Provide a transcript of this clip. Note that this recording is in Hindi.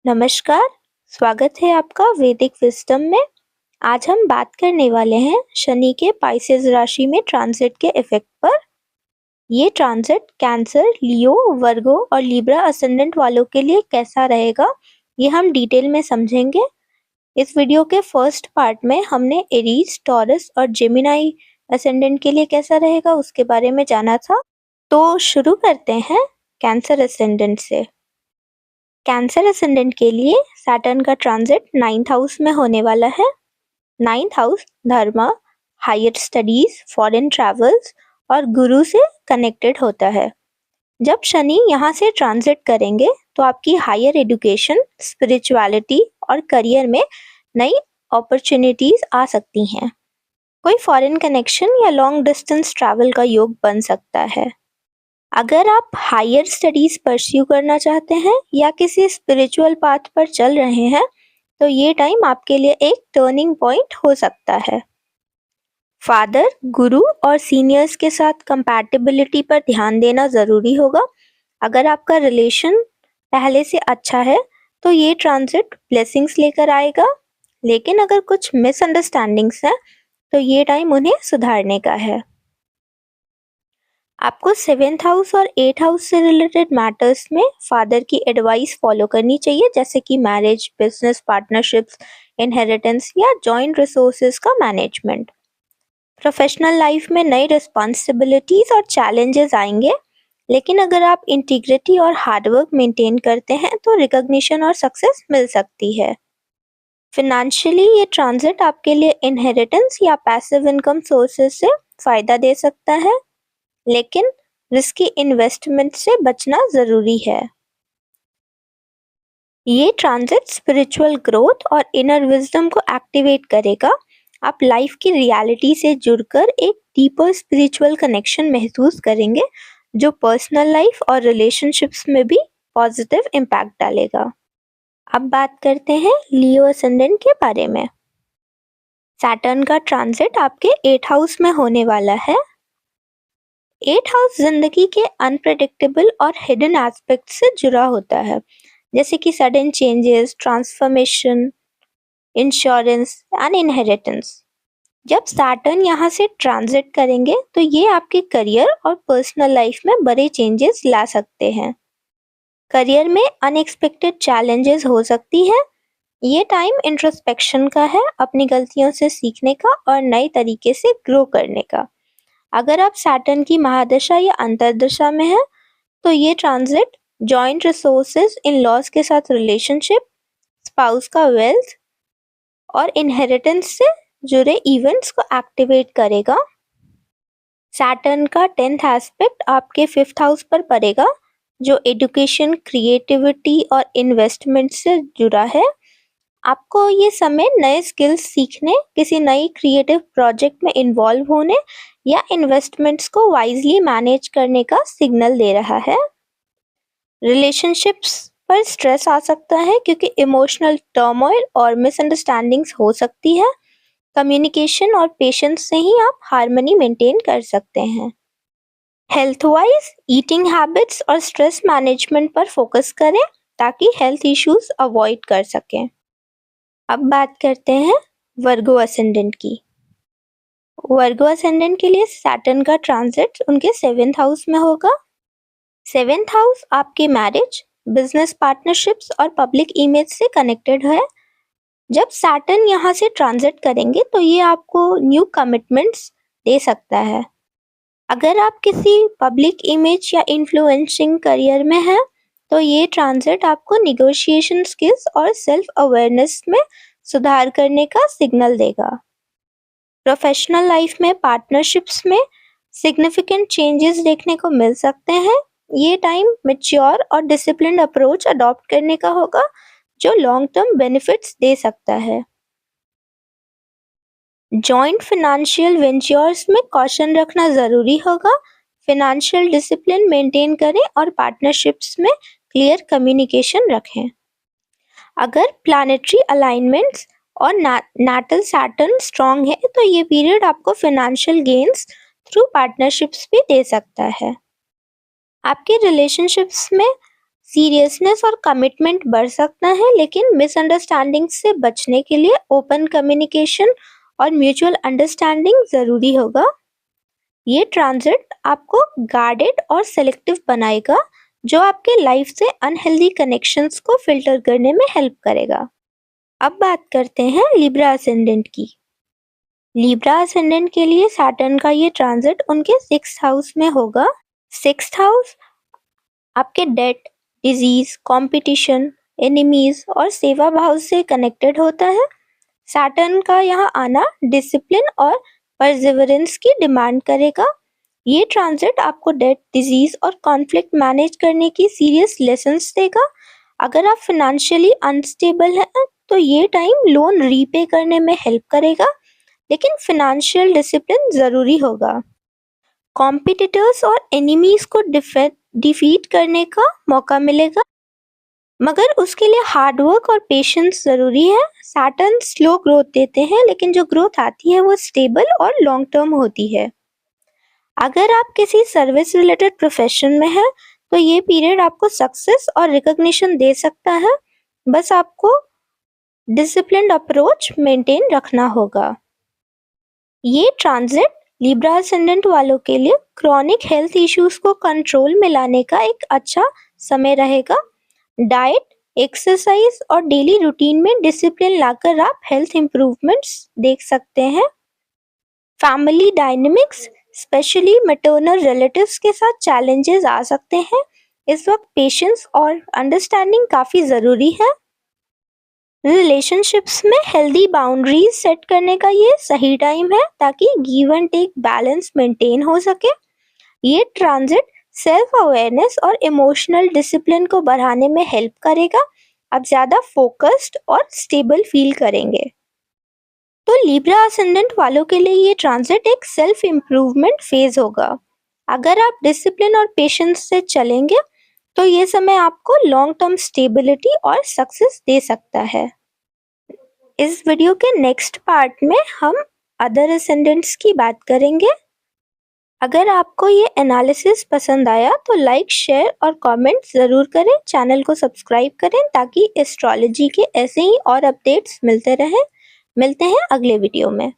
नमस्कार, स्वागत है आपका वैदिक विज़डम में। आज हम बात करने वाले हैं शनि के पाइसेस राशि में ट्रांजिट के इफ़ेक्ट पर। ये ट्रांजिट कैंसर, लियो, वर्गो और लिब्रा असेंडेंट वालों के लिए कैसा रहेगा, ये हम डिटेल में समझेंगे। इस वीडियो के फर्स्ट पार्ट में हमने एरीज, टॉरस और जेमिनी असेंडेंट के लिए कैसा रहेगा उसके बारे में जाना था। तो शुरू करते हैं कैंसर असेंडेंट से। कैंसर असेंडेंट के लिए सैटर्न का ट्रांजिट 9th हाउस में होने वाला है। 9th हाउस धर्म, हायर स्टडीज, फॉरेन ट्रैवल्स और गुरु से कनेक्टेड होता है। जब शनि यहाँ से ट्रांजिट करेंगे तो आपकी हायर एजुकेशन, स्पिरिचुअलिटी और करियर में नई अपॉर्चुनिटीज आ सकती हैं। कोई फॉरेन कनेक्शन या लॉन्ग डिस्टेंस ट्रैवल का योग बन सकता है। अगर आप हायर स्टडीज परस्यू करना चाहते हैं या किसी स्पिरिचुअल पाथ पर चल रहे हैं तो ये टाइम आपके लिए एक टर्निंग पॉइंट हो सकता है। फादर, गुरु और सीनियर्स के साथ कंपैटिबिलिटी पर ध्यान देना ज़रूरी होगा। अगर आपका रिलेशन पहले से अच्छा है तो ये ट्रांजिट ब्लेसिंग्स लेकर आएगा, लेकिन अगर कुछ मिसअंडरस्टैंडिंग्स हैं तो ये टाइम उन्हें सुधारने का है। आपको 7th हाउस और 8th हाउस से रिलेटेड मैटर्स में फादर की एडवाइस फॉलो करनी चाहिए, जैसे कि मैरिज, बिजनेस पार्टनरशिप्स, इनहेरिटेंस या जॉइंट रिसोर्सेज का मैनेजमेंट। प्रोफेशनल लाइफ में नई रिस्पॉन्सिबिलिटीज और चैलेंजेस आएंगे, लेकिन अगर आप इंटीग्रिटी और हार्डवर्क मेंटेन करते हैं तो रिकॉग्निशन और सक्सेस मिल सकती है। फिनेंशियली ये ट्रांजिट आपके लिए इनहेरिटेंस या पैसिव इनकम सोर्सेज से फायदा दे सकता है, लेकिन रिस्की इन्वेस्टमेंट से बचना ज़रूरी है। ये ट्रांजिट स्पिरिचुअल ग्रोथ और इनर विजडम को एक्टिवेट करेगा। आप लाइफ की रियलिटी से जुड़कर एक डीपर स्पिरिचुअल कनेक्शन महसूस करेंगे, जो पर्सनल लाइफ और रिलेशनशिप्स में भी पॉजिटिव इम्पैक्ट डालेगा। अब बात करते हैं लियो असेंडेंट के बारे में। सैटर्न का ट्रांजिट आपके 8th हाउस में होने वाला है। 8th हाउस जिंदगी के अनप्रेडिक्टेबल और हिडन एस्पेक्ट से जुड़ा होता है, जैसे कि sudden changes, transformation, insurance and inheritance. जब सैटर्न यहाँ से ट्रांजिट करेंगे तो ये आपके करियर और पर्सनल लाइफ में बड़े चेंजेस ला सकते हैं। करियर में अनएक्सपेक्टेड चैलेंजेस हो सकती है। ये टाइम इंट्रोस्पेक्शन का है, अपनी गलतियों से सीखने का और नए तरीके से ग्रो करने का। अगर आप सैटर्न की महादशा या अंतर्दशा में हैं तो ये transit joint resources, in-laws के साथ रिलेशनशिप, स्पाउस का वेल्थ और इनहेरिटेंस से जुड़े इवेंट्स को एक्टिवेट करेगा। सैटर्न का 10th एस्पेक्ट आपके 5th हाउस पर पड़ेगा, जो एजुकेशन, क्रिएटिविटी और इन्वेस्टमेंट से जुड़ा है। आपको ये समय नए स्किल्स सीखने, किसी नई क्रिएटिव प्रोजेक्ट में इन्वॉल्व होने या इन्वेस्टमेंट्स को वाइजली मैनेज करने का सिग्नल दे रहा है। रिलेशनशिप्स पर स्ट्रेस आ सकता है क्योंकि इमोशनल टर्मोइल और मिसअंडरस्टैंडिंग्स हो सकती है। कम्युनिकेशन और पेशेंस से ही आप हार्मनी मेंटेन कर सकते हैं। हेल्थ वाइज ईटिंग हैबिट्स और स्ट्रेस मैनेजमेंट पर फोकस करें ताकि हेल्थ इश्यूज अवॉइड कर सकें। अब बात करते हैं वर्गो असेंडेंट की। वर्गो असेंडेंट के लिए सैटर्न का ट्रांजिट उनके 7th हाउस में होगा। 7th हाउस आपके मैरिज, बिजनेस पार्टनरशिप्स और पब्लिक इमेज से कनेक्टेड है। जब सैटर्न यहाँ से ट्रांजिट करेंगे तो ये आपको न्यू कमिटमेंट्स दे सकता है। अगर आप किसी पब्लिक इमेज या इन्फ्लुएंसिंग करियर में हैं तो ये ट्रांजिट आपको निगोशिएशन स्किल्स और सेल्फ अवेयरनेस में सुधार करने का सिग्नल देगा। प्रोफेशनल लाइफ में पार्टनरशिप्स में सिग्निफिकेंट चेंजेस देखने को मिल सकते हैं। ये टाइम मैच्योर और डिसिप्लिन्ड अप्रोच अडॉप्ट करने का होगा, जो लॉन्ग टर्म बेनिफिट्स दे सकता है। जॉइंट फिनेंशियल वेंचर्स में कॉशन रखना ज़रूरी होगा। फिनेंशियल डिसिप्लिन मेंटेन करें और पार्टनरशिप्स में क्लियर कम्युनिकेशन रखें। अगर प्लानिटरी अलाइनमेंट्स और नाटल सैटर्न स्ट्रॉन्ग है तो ये पीरियड आपको फिनेंशियल गेन्स थ्रू पार्टनरशिप्स भी दे सकता है। आपके रिलेशनशिप्स में सीरियसनेस और कमिटमेंट बढ़ सकता है, लेकिन मिसअंडरस्टैंडिंग से बचने के लिए ओपन कम्युनिकेशन और म्यूचुअल अंडरस्टैंडिंग ज़रूरी होगा। ये ट्रांजिट आपको गार्डेड और सेलेक्टिव बनाएगा, जो आपके लाइफ से अनहेल्दी कनेक्शंस को फिल्टर करने में हेल्प करेगा। अब बात करते हैं लिब्रा असेंडेंट की। लिब्रा असेंडेंट के लिए सैटर्न का ये ट्रांजिट उनके 6th हाउस में होगा। 6th हाउस आपके डेट, डिजीज, कंपटीशन, एनिमीज और सेवा भाव से कनेक्टेड होता है। सैटर्न का यहाँ आना डिसिप्लिन और परसिवरेंस की डिमांड करेगा। ये ट्रांजिट आपको डेट, डिजीज और कॉन्फ्लिक्ट मैनेज करने की सीरियस लेसन्स देगा। अगर आप फिनेंशियली अनस्टेबल हैं तो ये टाइम लोन रीपे करने में हेल्प करेगा, लेकिन फिनेंशियल डिसिप्लिन ज़रूरी होगा। कॉम्पिटिटर्स और एनिमीज को डिफीट करने का मौका मिलेगा, मगर उसके लिए हार्ड वर्क और पेशेंस ज़रूरी है। सैटर्न स्लो ग्रोथ देते हैं, लेकिन जो ग्रोथ आती है वो स्टेबल और लॉन्ग टर्म होती है। अगर आप किसी सर्विस रिलेटेड प्रोफेशन में हैं तो ये पीरियड आपको सक्सेस और रिकॉग्निशन दे सकता है, बस आपको डिसिप्लिन्ड अप्रोच मेंटेन रखना होगा। ये ट्रांजिट लिब्रा असेंडेंट वालों के लिए क्रॉनिक हेल्थ इश्यूज को कंट्रोल में लाने का एक अच्छा समय रहेगा। डाइट, एक्सरसाइज और डेली रूटीन में डिसिप्लिन लाकर आप हेल्थ इंप्रूवमेंट्स देख सकते हैं। Family dynamics, specially maternal relatives के साथ चैलेंजेस आ सकते हैं। इस वक्त पेशेंस और अंडरस्टैंडिंग काफ़ी ज़रूरी है। रिलेशनशिप्स में हेल्दी बाउंड्रीज सेट करने का ये सही टाइम है, ताकि give and take balance maintain हो सके। ये ट्रांजिट सेल्फ अवेयरनेस और इमोशनल डिसिप्लिन को बढ़ाने में हेल्प करेगा। आप ज़्यादा फोकस्ड और स्टेबल फील करेंगे। तो लिब्रा असेंडेंट वालों के लिए ये ट्रांजिट एक सेल्फ इम्प्रूवमेंट फेज होगा। अगर आप डिसिप्लिन और पेशेंस से चलेंगे तो ये समय आपको लॉन्ग टर्म स्टेबिलिटी और सक्सेस दे सकता है। इस वीडियो के नेक्स्ट पार्ट में हम अदर असेंडेंट्स की बात करेंगे। अगर आपको ये एनालिसिस पसंद आया तो लाइक, शेयर और कमेंट ज़रूर करें। चैनल को सब्सक्राइब करें ताकि एस्ट्रोलॉजी के ऐसे ही और अपडेट्स मिलते रहें। मिलते हैं अगले वीडियो में।